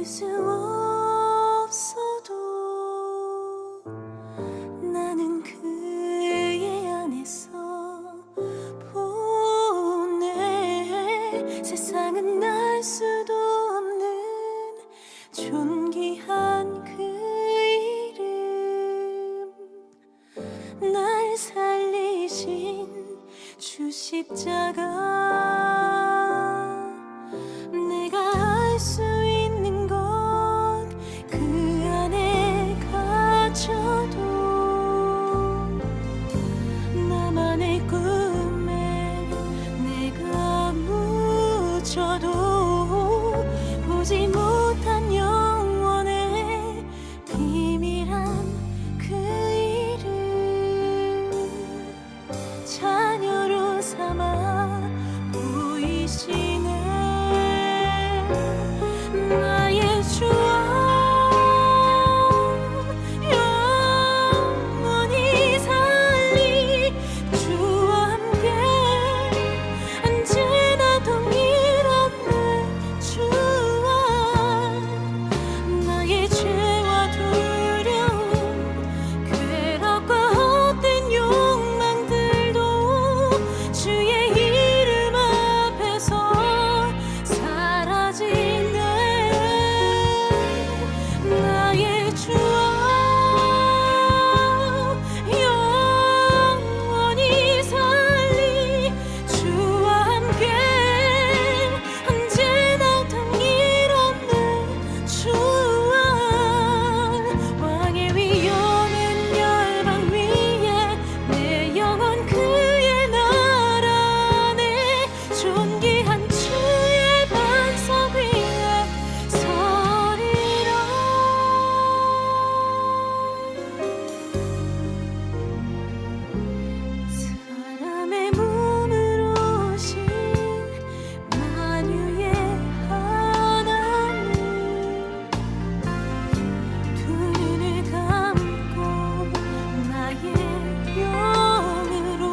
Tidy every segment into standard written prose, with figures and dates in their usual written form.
수 없어도 나는 그의 안에서 보내. 세상은 알 수도 없는 존귀한 그 이름, 날 살리신 주 십자가. 내가 알 수 있는 건 그 안에 갇혀도 나만의 꿈에 내가 묻혀도 보지 못한 영원의 비밀한 그 이름, 자녀로 삼아 보이시네. 나의 주와 영원히 살리. 주와 함께 언제나 동일한 내 주와. 나의 죄와 두려움, 괴롭과 헛된 욕망들도 주의 이름 앞에서 사라지네. 나의 주와 영원히 살리. 주와 함께 언제나 동일한 내 주와. 왕의 위엄은 열방 위에, 내 영혼 그의 나라 안에. 존귀한 주의 반석 위에 서리라. 사람의 몸으로 오신 만유의 하나님, 두 눈을 감고 나의 영으로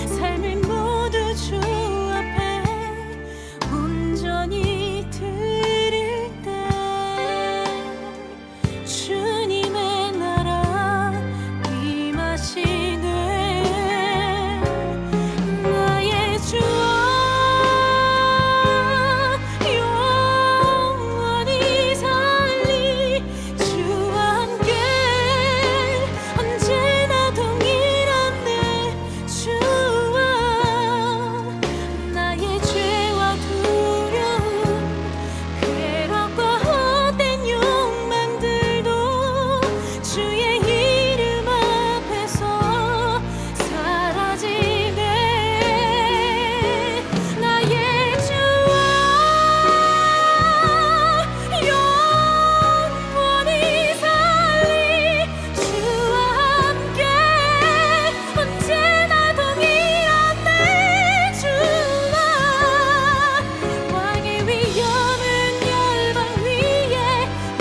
삶을 모두 주 앞에 온전히 드릴 때 주님의 나라 임하시네. 나의 주와 영원히 살리. 주와 함께 언제나 동일한 내 주와. 나의 죄와 두려움, 괴롭과 헛된 욕망들도 주의 이름 앞에서 사라지네. 나의 주와 영원히 살리. 주와 함께 언제나 동일한 내 주와. 왕의 위엄은 열방 위에,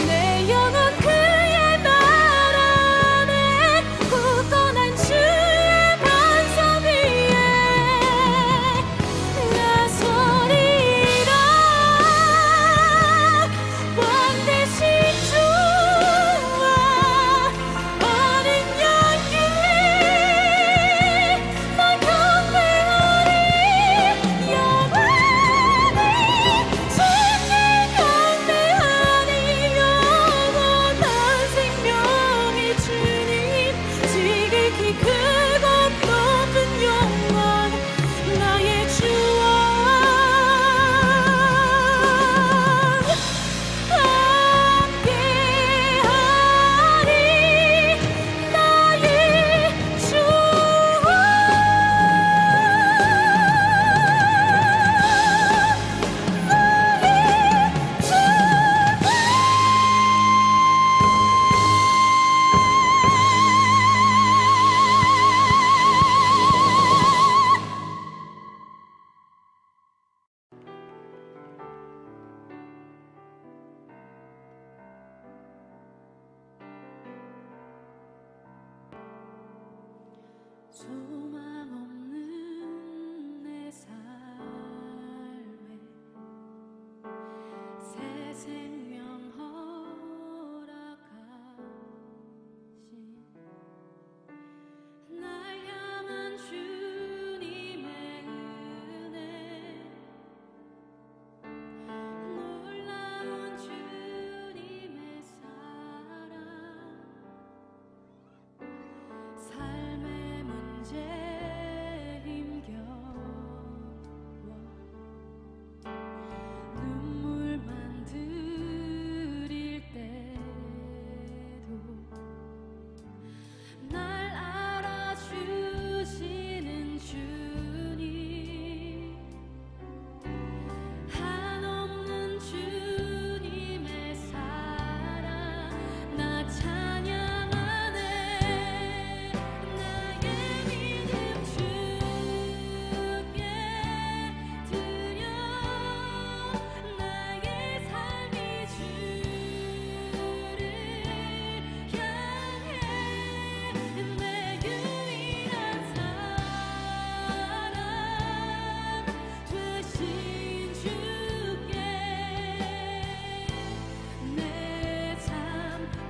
내 영혼 그의 나라 안에. 굳건한 주의 반석 위에 나서리라. 왕 대신 주와 어린 양이 나 경배하리. 영원히 주께 경배하니. 영원한 생명의 주님, 지극히 크고 높은 영광. 나의 주와 함께하리. 나의 주와 소망 없는 내 삶에 생명 허락하신 날 향한 주님의 은혜 놀라운 주님의 사랑 삶의 문제 힘겨워 눈물만 들일 때도 날 알아주시는 주님 한없는 주님의 사랑 나 찬양하네 나의 믿음 주께 드려 나의 삶이 주를 향해 내 유일한 사랑 되신 주께 내 삶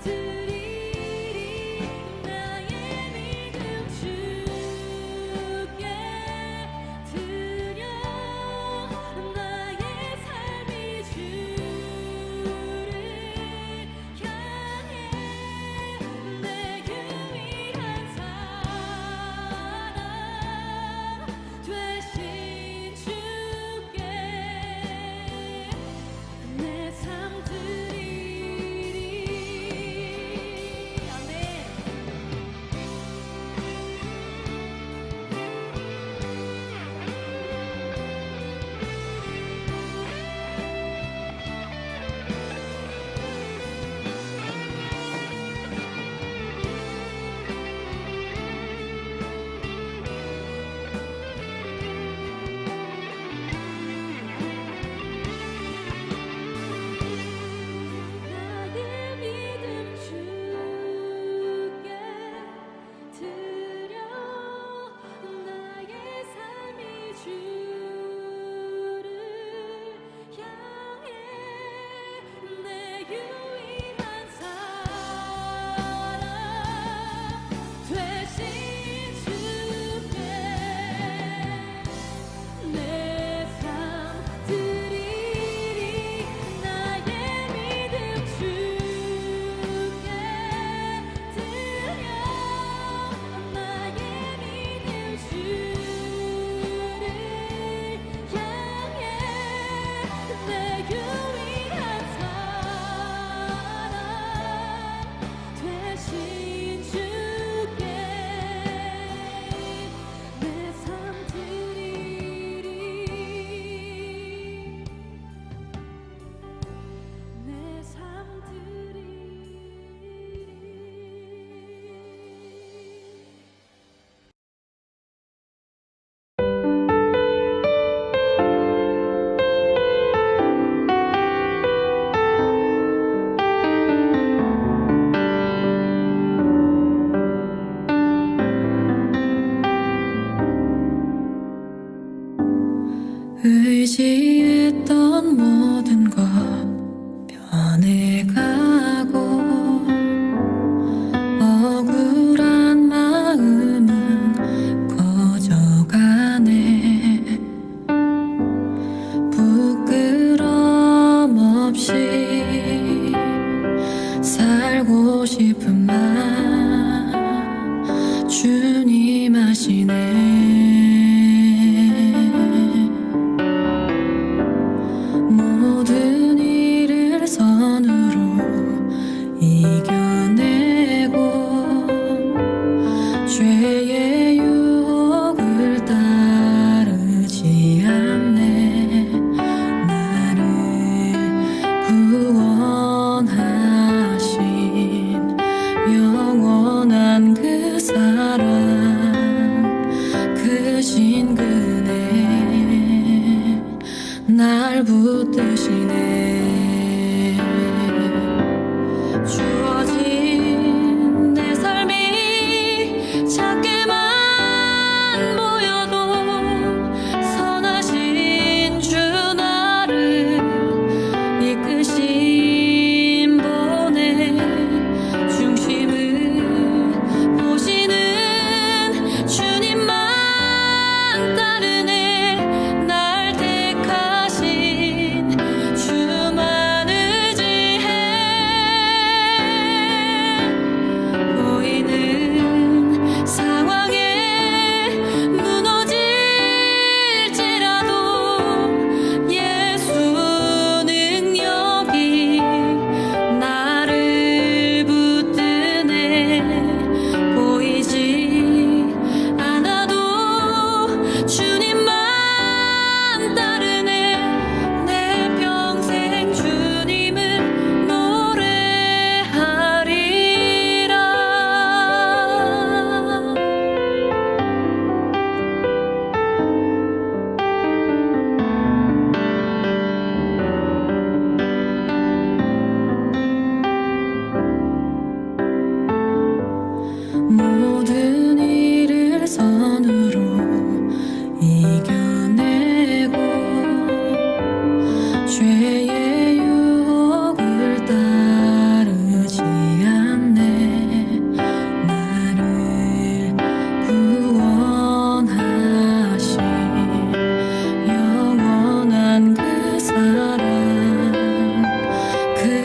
드리리 나의 믿음 주께 드려 나의 삶이 주를 향해 내 유일한 사랑 되신 주께 내 삶 드리리 아멘. 나의 믿음 주께 드려 나의 삶이 주를 향해 내 유일한 사랑 되신 주께 내 삶 드리리 나의 믿음 주께 드려 나의 믿음 주를 향해 내 유일한 사랑 되신 주께 내 삶 드리리 내 삶 드리리 의지했던 모든 것 변해가고 억울한 마음은 꺼져가네 부끄럼 없이 살고 싶은 맘 주님 아시네 모든 일을 선으로 이겨내고 죄의 유혹을 따르지 않네 나를 구원하신 영원한 그 사랑 크신 그네 날 붙드시네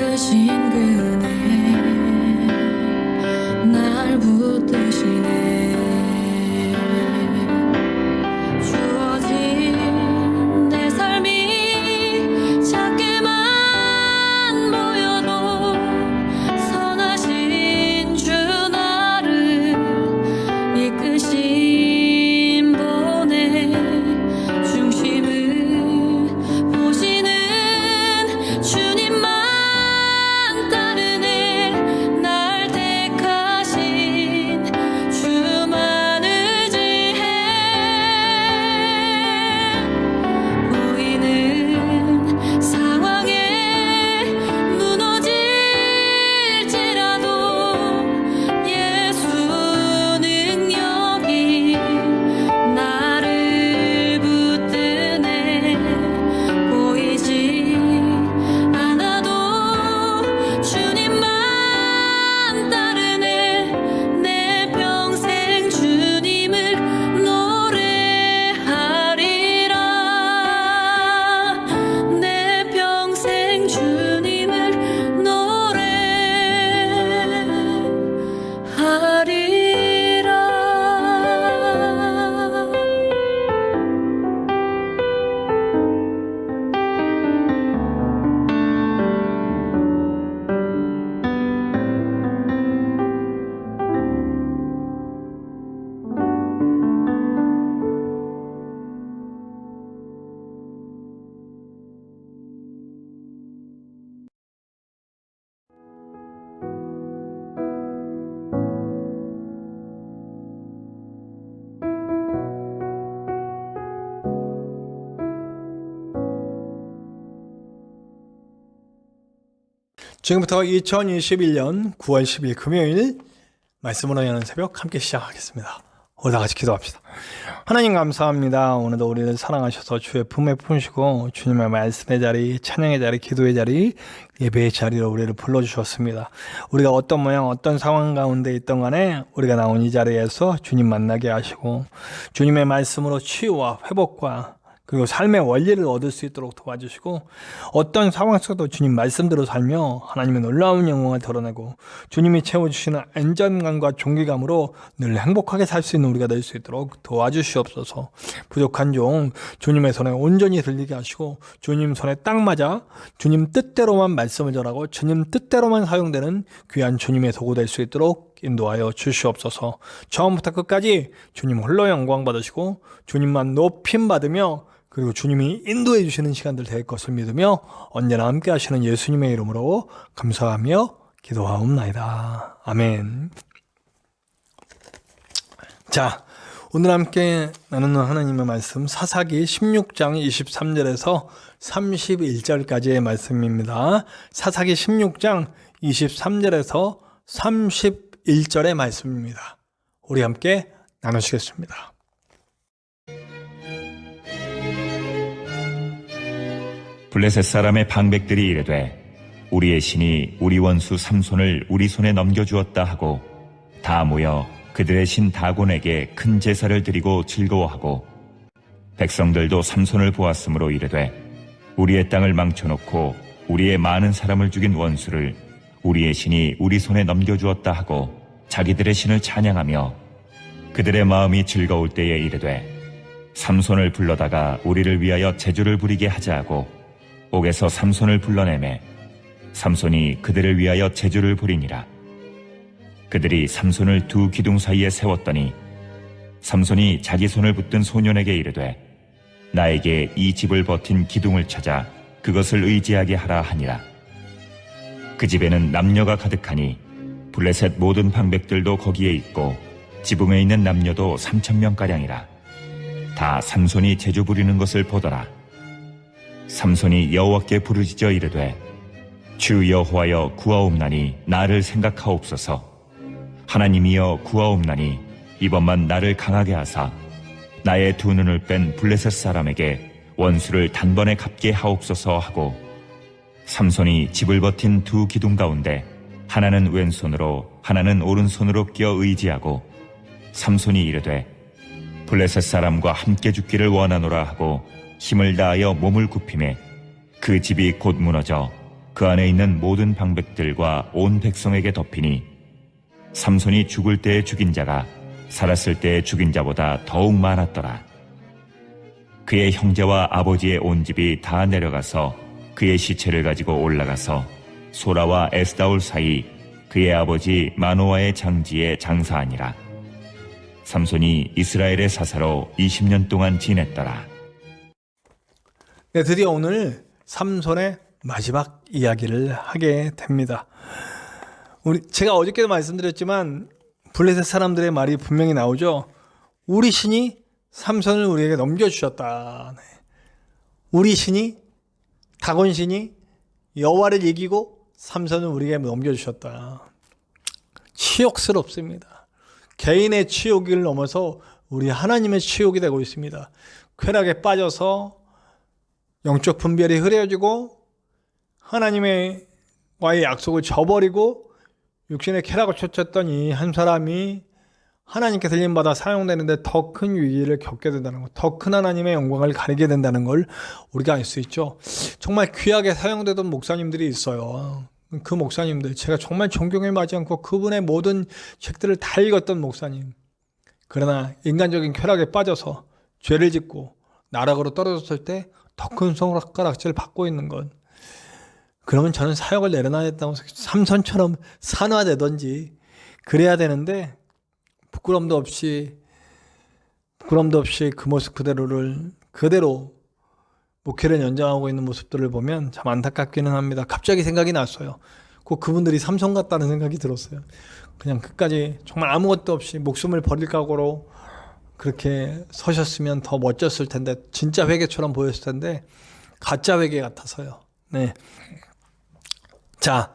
크신 그네 날 붙드시네. 주어진 내 삶이 작게만 보여도 선하신 주 나를 이끄신 분의 중심을 보시는 주님만 따르네. 날 택하신 주만 의지해. 보이는 상황에 무너질지라도 예수 능력이 나를 붙드네. 보이지 않아도 주님만 따르네. 내 평생 주님을 노래하리라. 내 평생 주님을 노래하리라. 지금부터 2021년 9월 10일 금요일 말씀으로 여는 새벽 함께 시작하겠습니다. 우리 다 같이 기도합시다. 하나님 감사합니다. 오늘도 우리를 사랑하셔서 주의 품에 품으시고 주님의 말씀의 자리, 찬양의 자리, 기도의 자리, 예배의 자리로 우리를 불러주셨습니다. 우리가 어떤 모양, 어떤 상황 가운데 있던 간에 우리가 나온 이 자리에서 주님 만나게 하시고 주님의 말씀으로 치유와 회복과 그리고 삶의 원리를 얻을 수 있도록 도와주시고 어떤 상황 속에도 주님 말씀대로 살며 하나님의 놀라운 영광을 드러내고 주님이 채워주시는 안전감과 존귀감으로 늘 행복하게 살 수 있는 우리가 될 수 있도록 도와주시옵소서. 부족한 종 주님의 손에 온전히 들리게 하시고 주님 손에 딱 맞아 주님 뜻대로만 말씀을 전하고 주님 뜻대로만 사용되는 귀한 주님의 도구 될 수 있도록 인도하여 주시옵소서. 처음부터 끝까지 주님 홀로 영광 받으시고 주님만 높임 받으며 그리고 주님이 인도해 주시는 시간들 될 것을 믿으며 언제나 함께 하시는 예수님의 이름으로 감사하며 기도하옵나이다. 아멘. 자, 오늘 함께 나누는 하나님의 말씀 사사기 16장 23절에서 31절까지의 말씀입니다. 사사기 16장 23절에서 31절의 말씀입니다. 우리 함께 나누시겠습니다. 블레셋 사람의 방백들이 이르되 우리의 신이 우리 원수 삼손을 우리 손에 넘겨주었다 하고 다 모여 그들의 신 다곤에게 큰 제사를 드리고 즐거워하고 백성들도 삼손을 보았으므로 이르되 우리의 땅을 망쳐놓고 우리의 많은 사람을 죽인 원수를 우리의 신이 우리 손에 넘겨주었다 하고 자기들의 신을 찬양하며 그들의 마음이 즐거울 때에 이르되 삼손을 불러다가 우리를 위하여 제주를 부리게 하자 하고 옥에서 삼손을 불러내매 삼손이 그들을 위하여 제주를 부리니라. 그들이 삼손을 두 기둥 사이에 세웠더니 삼손이 자기 손을 붙든 소년에게 이르되 나에게 이 집을 버틴 기둥을 찾아 그것을 의지하게 하라 하니라. 그 집에는 남녀가 가득하니 블레셋 모든 방백들도 거기에 있고 지붕에 있는 남녀도 3,000명가량이라. 다 삼손이 제주 부리는 것을 보더라. 삼손이 여호와께 부르짖어 이르되 주 여호와여 구하옵나니 나를 생각하옵소서. 하나님이여 구하옵나니 이번만 나를 강하게 하사 나의 두 눈을 뺀 블레셋 사람에게 원수를 단번에 갚게 하옵소서 하고 삼손이 집을 버틴 두 기둥 가운데 하나는 왼손으로 하나는 오른손으로 끼어 의지하고 삼손이 이르되 블레셋 사람과 함께 죽기를 원하노라 하고 힘을 다하여 몸을 굽히매 그 집이 곧 무너져 그 안에 있는 모든 방백들과 온 백성에게 덮이니 삼손이 죽을 때에 죽인 자가 살았을 때에 죽인 자보다 더욱 많았더라. 그의 형제와 아버지의 온 집이 다 내려가서 그의 시체를 가지고 올라가서 소라와 에스다올 사이 그의 아버지 마노아의 장지에 장사하니라. 삼손이 이스라엘의 사사로 20년 동안 지냈더라. 네, 드디어 오늘 삼손의 마지막 이야기를 하게 됩니다. 제가 어저께도 말씀드렸지만 블레셋 사람들의 말이 분명히 나오죠. 우리 신이 삼손을 우리에게 넘겨주셨다. 네. 우리 신이, 다곤 신이 여호와를 이기고 삼손을 우리에게 넘겨주셨다. 치욕스럽습니다. 개인의 치욕을 넘어서 우리 하나님의 치욕이 되고 있습니다. 쾌락에 빠져서 영적 분별이 흐려지고 하나님의 와의 약속을 저버리고 육신의 쾌락을 쫓았던 이 한 사람이 하나님께 들림받아 사용되는데 더 큰 위기를 겪게 된다는 것, 더 큰 하나님의 영광을 가리게 된다는 걸 우리가 알 수 있죠. 정말 귀하게 사용되던 목사님들이 있어요. 그 목사님들, 제가 정말 존경에 맞지 않고 그분의 모든 책들을 다 읽었던 목사님. 그러나 인간적인 쾌락에 빠져서 죄를 짓고 나락으로 떨어졌을 때 더 큰 손가락질을 받고 있는 것. 그러면 저는 사역을 내려놔야 된다고 삼손처럼 산화되든지 그래야 되는데 부끄럼도 없이 그 모습 그대로 목회를 연장하고 있는 모습들을 보면 참 안타깝기는 합니다. 갑자기 생각이 났어요. 꼭 그분들이 삼손 같다는 생각이 들었어요. 그냥 끝까지 정말 아무것도 없이 목숨을 버릴 각오로 그렇게 서셨으면 더 멋졌을 텐데, 진짜 회개처럼 보였을 텐데 가짜 회개 같아서요. 네. 자,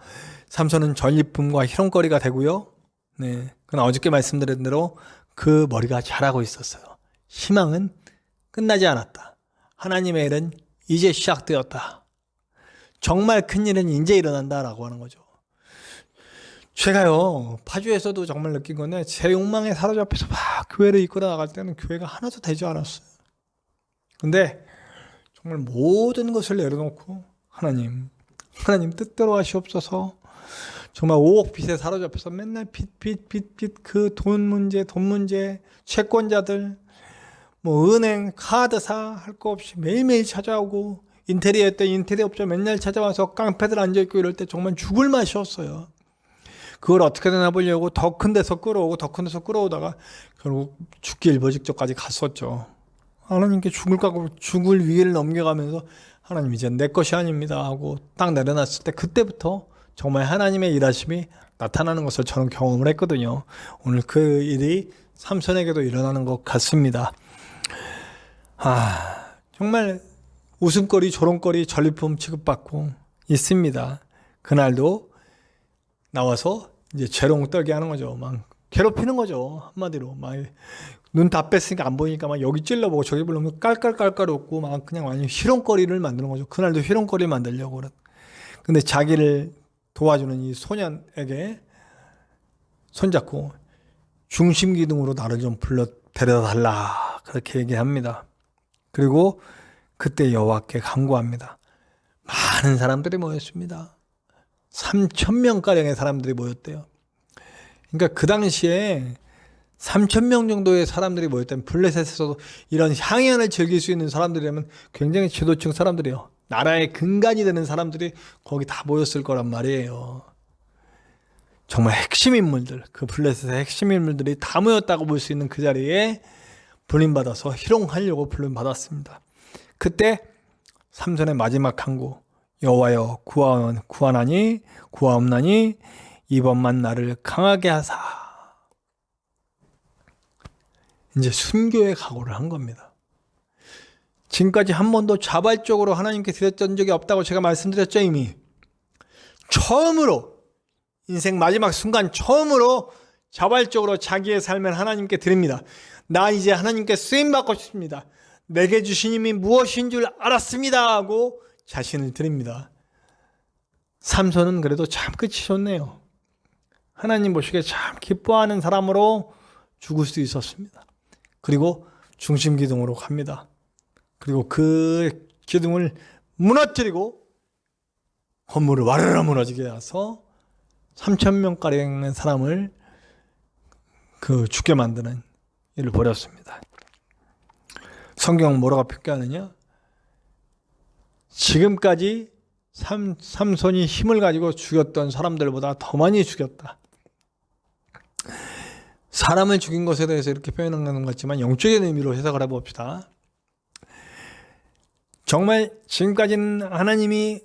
삼손은 전리품과 희롱거리가 되고요. 네. 그러나 어저께 말씀드린 대로 그 머리가 자라고 있었어요. 희망은 끝나지 않았다. 하나님의 일은 이제 시작되었다. 정말 큰 일은 이제 일어난다라고 하는 거죠. 제가요, 파주에서도 정말 느낀 건데, 제 욕망에 사로잡혀서 막 교회를 이끌어 나갈 때는 교회가 하나도 되지 않았어요. 근데 정말 모든 것을 내려놓고 하나님 뜻대로 하시옵소서. 정말 5억 빚에 사로잡혀서 맨날 빚, 그 돈 문제, 채권자들, 은행, 카드사 할 거 없이 매일매일 찾아오고, 인테리어 때 인테리어 업자 맨날 찾아와서 깡패들 앉아있고 이럴 때 정말 죽을 맛이었어요. 그걸 어떻게 되나 보려고 더 큰 데서 끌어오다가 결국 죽기 일보직전까지 갔었죠. 하나님께 죽을 위기를 넘겨가면서 하나님 이제 내 것이 아닙니다 하고 딱 내려놨을 때 그때부터 정말 하나님의 일하심이 나타나는 것을 저는 경험을 했거든요. 오늘 그 일이 삼손에게도 일어나는 것 같습니다. 정말 웃음거리, 조롱거리, 전리품 취급받고 있습니다. 그날도 나와서 이제 재롱 떨게 하는 거죠. 막 괴롭히는 거죠. 한마디로 막 눈 다 뺐으니까 안 보이니까 막 여기 찔러보고 저기 보려면 깔깔깔깔 웃고 막 그냥 완전 희롱거리를 만드는 거죠. 그날도 희롱거리 만들려고 그래. 근데 자기를 도와주는 이 소년에게 손잡고 중심기둥으로 나를 좀 데려다 달라 그렇게 얘기합니다. 그리고 그때 여호와께 간구합니다. 많은 사람들이 모였습니다. 3,000명가량의 사람들이 모였대요. 그러니까 그 당시에 3,000명 정도의 사람들이 모였다면 블레셋에서도 이런 향연을 즐길 수 있는 사람들이라면 굉장히 지도층 사람들이에요. 나라의 근간이 되는 사람들이 거기 다 모였을 거란 말이에요. 정말 핵심 인물들, 그 블레셋의 핵심 인물들이 다 모였다고 볼 수 있는 그 자리에 불림받아서 희롱하려고 불림받았습니다. 그때 삼손의 마지막 간구, 여호와여 구하옵나니 이번만 나를 강하게 하사. 이제 순교의 각오를 한 겁니다. 지금까지 한 번도 자발적으로 하나님께 드렸던 적이 없다고 제가 말씀드렸죠. 이미 처음으로 인생 마지막 순간 처음으로 자발적으로 자기의 삶을 하나님께 드립니다. 나 이제 하나님께 쓰임받고 싶습니다. 내게 주신 힘이 무엇인 줄 알았습니다 하고 자신을 드립니다. 삼손은 그래도 참 끝이 좋네요. 하나님 보시기에 참 기뻐하는 사람으로 죽을 수 있었습니다. 그리고 중심기둥으로 갑니다. 그리고 그 기둥을 무너뜨리고 건물을 와르르 무너지게 해서 3,000명가량의 사람을 죽게 만드는 일을 벌였습니다. 성경은 뭐라고 표기하느냐? 지금까지 삼손이 힘을 가지고 죽였던 사람들보다 더 많이 죽였다. 사람을 죽인 것에 대해서 이렇게 표현하는 것 같지만 영적인 의미로 해석을 해봅시다. 정말 지금까지는 하나님이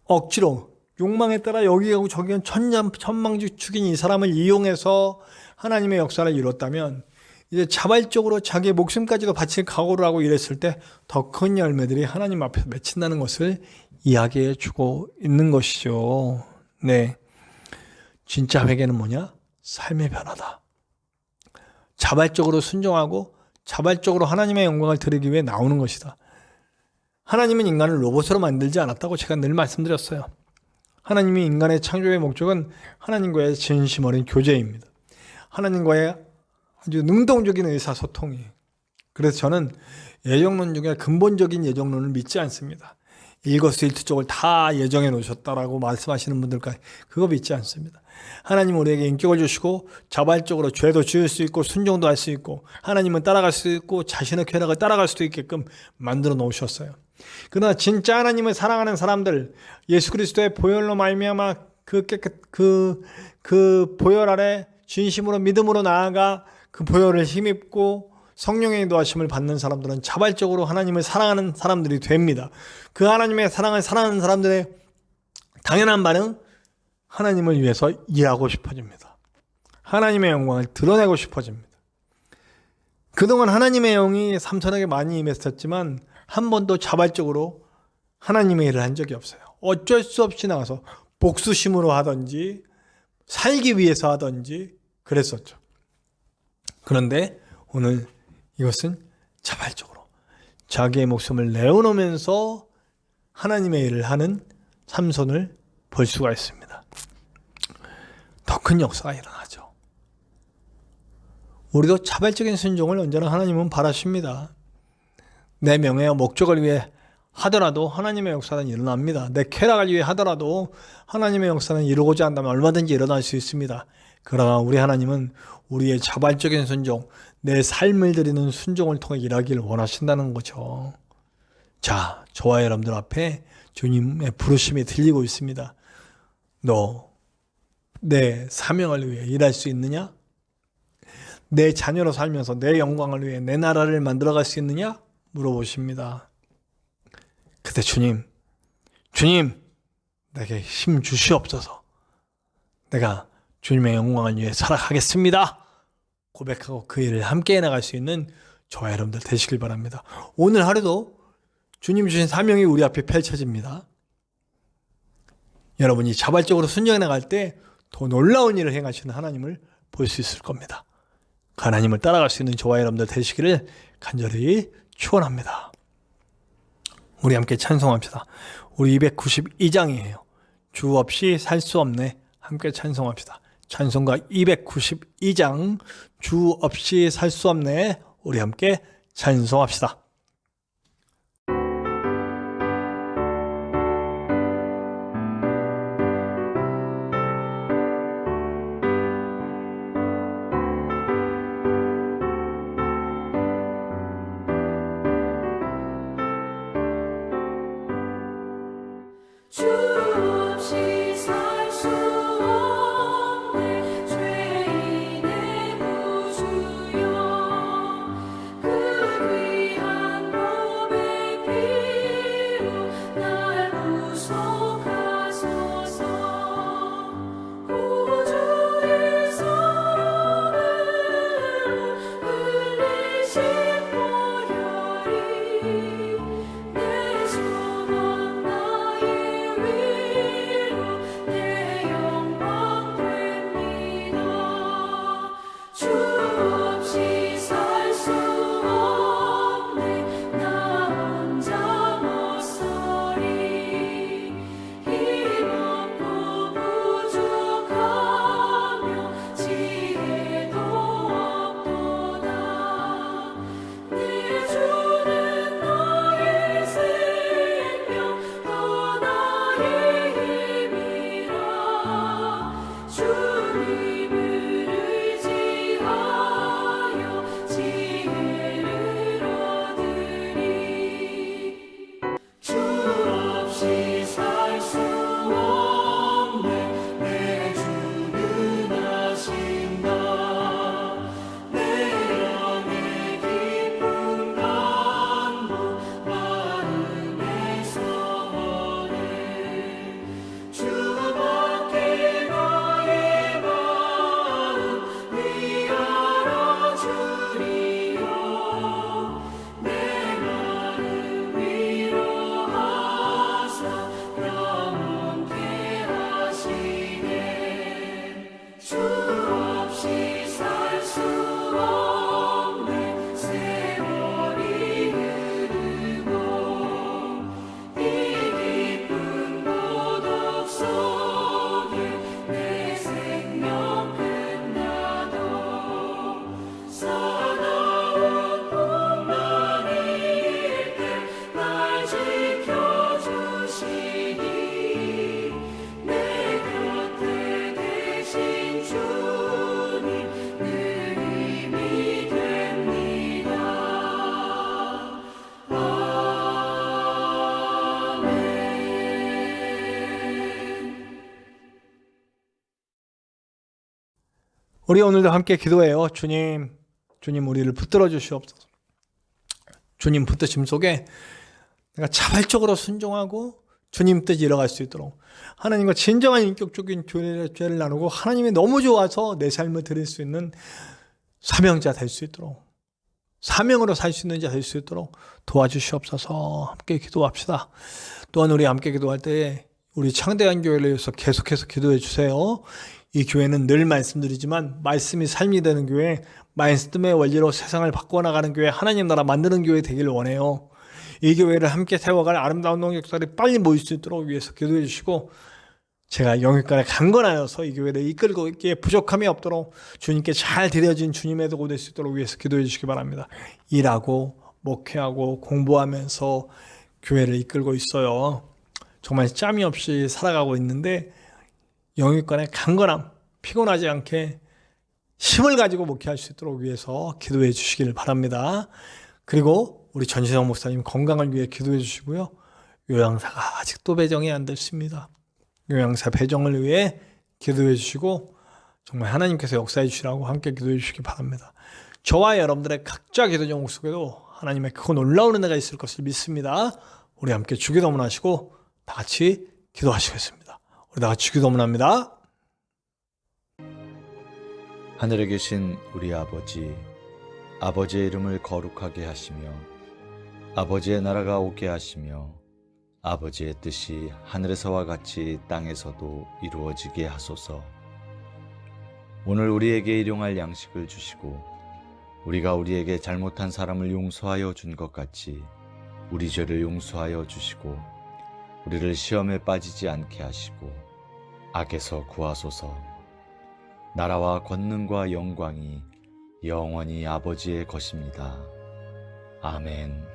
억지로 욕망에 따라 여기 가고 저기 천망지 죽인 이 사람을 이용해서 하나님의 역사를 이뤘다면 이제 자발적으로 자기의 목숨까지도 바칠 각오를 하고 이랬을 때 더 큰 열매들이 하나님 앞에서 맺힌다는 것을 이야기해 주고 있는 것이죠. 네, 진짜 회개는 뭐냐? 삶의 변화다. 자발적으로 순종하고 자발적으로 하나님의 영광을 드리기 위해 나오는 것이다. 하나님은 인간을 로봇으로 만들지 않았다고 제가 늘 말씀드렸어요. 하나님이 인간의 창조의 목적은 하나님과의 진심 어린 교제입니다. 하나님과의 아주 능동적인 의사소통이에요. 그래서 저는 예정론 중에 근본적인 예정론을 믿지 않습니다. 일거수일투족을 다 예정해 놓으셨다라고 말씀하시는 분들까지 그거 믿지 않습니다. 하나님은 우리에게 인격을 주시고 자발적으로 죄도 지을 수 있고 순종도 할 수 있고 하나님은 따라갈 수 있고 자신의 쾌락을 따라갈 수도 있게끔 만들어 놓으셨어요. 그러나 진짜 하나님을 사랑하는 사람들, 예수 그리스도의 보혈로 말미암아 그 보혈 아래 진심으로 믿음으로 나아가 그 보혈을 힘입고 성령의 인도하심을 받는 사람들은 자발적으로 하나님을 사랑하는 사람들이 됩니다. 그 하나님의 사랑을 사랑하는 사람들의 당연한 반응, 하나님을 위해서 일하고 싶어집니다. 하나님의 영광을 드러내고 싶어집니다. 그동안 하나님의 영이 삼손에게 많이 임했었지만 한 번도 자발적으로 하나님의 일을 한 적이 없어요. 어쩔 수 없이 나가서 복수심으로 하든지 살기 위해서 하든지 그랬었죠. 그런데 오늘 이것은 자발적으로 자기의 목숨을 내어놓으면서 하나님의 일을 하는 삼손을 볼 수가 있습니다. 더 큰 역사가 일어나죠. 우리도 자발적인 순종을 언제나 하나님은 바라십니다. 내 명예와 목적을 위해 하더라도 하나님의 역사는 일어납니다. 내 쾌락을 위해 하더라도 하나님의 역사는 이루고자 한다면 얼마든지 일어날 수 있습니다. 그러나 우리 하나님은 우리의 자발적인 순종, 내 삶을 드리는 순종을 통해 일하기를 원하신다는 거죠. 자, 저와 여러분들 앞에 주님의 부르심이 들리고 있습니다. 너 내 사명을 위해 일할 수 있느냐? 내 자녀로 살면서 내 영광을 위해 내 나라를 만들어갈 수 있느냐? 물어보십니다. 그때 주님, 내게 힘 주시옵소서. 내가 주님의 영광을 위해 살아가겠습니다. 고백하고 그 일을 함께 해나갈 수 있는 저와 여러분들 되시길 바랍니다. 오늘 하루도 주님 주신 사명이 우리 앞에 펼쳐집니다. 여러분이 자발적으로 순종해 나갈 때 더 놀라운 일을 행하시는 하나님을 볼 수 있을 겁니다. 그 하나님을 따라갈 수 있는 저와 여러분들 되시기를 간절히 축원합니다. 우리 함께 찬송합시다. 우리 292장이에요. 주 없이 살 수 없네. 함께 찬송합시다. 찬송가 292장 주 없이 살 수 없네. 우리 함께 찬송합시다. 주 없이 살 수 없네 죄인의 구주여 그 귀한 우리 오늘도 함께 기도해요. 주님 우리를 붙들어 주시옵소서. 주님 붙드심 속에 내가 자발적으로 순종하고 주님 뜻 이뤄갈 수 있도록 하나님과 진정한 인격적인 교제를 나누고 하나님이 너무 좋아서 내 삶을 드릴 수 있는 사명자 될 수 있도록, 사명으로 살 수 있는 자 될 수 있도록 도와주시옵소서. 함께 기도합시다. 또한 우리 함께 기도할 때 우리 창대한 교회를 위해서 계속해서 기도해 주세요. 이 교회는 늘 말씀드리지만 말씀이 삶이 되는 교회, 말씀의 원리로 세상을 바꿔나가는 교회, 하나님 나라 만드는 교회 되길 원해요. 이 교회를 함께 세워갈 아름다운 동역자들이 빨리 모일 수 있도록 위해서 기도해 주시고, 제가 영육간에 강건하여서 이 교회를 이끌고 있기에 부족함이 없도록 주님께 잘 드려진 주님의 도구 될 수 있도록 위해서 기도해 주시기 바랍니다. 일하고 목회하고 공부하면서 교회를 이끌고 있어요. 정말 짬이 없이 살아가고 있는데 영육간의 강건함, 피곤하지 않게 힘을 가지고 목회할 수 있도록 위해서 기도해 주시기를 바랍니다. 그리고 우리 전시성 목사님 건강을 위해 기도해 주시고요. 요양사가 아직도 배정이 안 됐습니다. 요양사 배정을 위해 기도해 주시고 정말 하나님께서 역사해 주시라고 함께 기도해 주시기 바랍니다. 저와 여러분들의 각자 기도 제목 속에도 하나님의 크고 놀라운 은혜가 있을 것을 믿습니다. 우리 함께 주기도문 하시고 다 같이 기도하시겠습니다. 우리 다 같이 기도문 합니다. 하늘에 계신 우리 아버지, 아버지의 이름을 거룩하게 하시며 아버지의 나라가 오게 하시며 아버지의 뜻이 하늘에서와 같이 땅에서도 이루어지게 하소서. 오늘 우리에게 일용할 양식을 주시고 우리가 우리에게 잘못한 사람을 용서하여 준 것 같이 우리 죄를 용서하여 주시고 우리를 시험에 빠지지 않게 하시고 악에서 구하소서. 나라와 권능과 영광이 영원히 아버지의 것입니다. 아멘.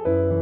주옵소서.